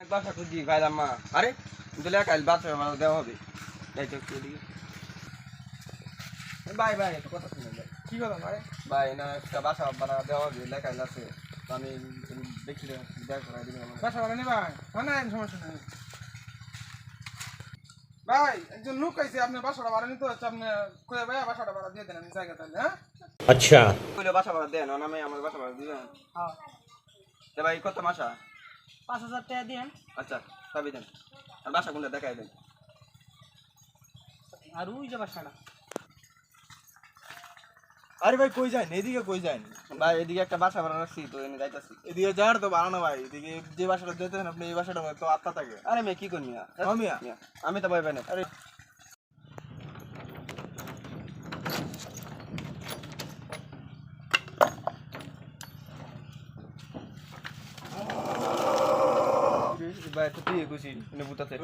বাসা খুঁজি ভাইলাম মা আরে দিলে কাল বাসা আমার দেওয়া হবে যাই তো একটু এদিকে ভাই ভাই একটু কথা শুনে ভাই কি কথা ভাই? ভাই না একটা বাসা বানা দেওয়া হবে লেখাইল আছে তো আমি দেখি দেখ করাই দিবি আমার বাসা ভাড়া নেবা? না সমস্যা নেই। ভাই একজন লোক আইছে, আপনার বাসাটা ভাড়া নিতে হচ্ছে, আপনি কয়ে ভাই বাসাটা ভাড়া দিয়ে দেন, আমি জায়গা তাহলে। হ্যাঁ अच्छा কইলে বাসা ভাড়া দেন না আমি আমার বাসা ভাড়া দিবেন হ্যাঁ, তো ভাই কত মাসা 5,000 টাকা দিন। আচ্ছা তবে দেন আর বাসা কোনটা দেখাই দেন আর ওই যে বাসাটা, আরে ভাই কই যান এদিকে কই যান ভাই এদিকে একটা বাসা ভাড়া রাখছি তো এনে যাইতাছি এদিকে যাওয়ার তো বানানো ভাই এদিকে যে বাসাটা যেতেন আপনি এই বাসাটা তো আত্মা থাকে আরে মেয়ে কি করবি মিয়া। আমি তো ভয় পাই না আরে ভাই তো তুই খুশি এনে বুতাতে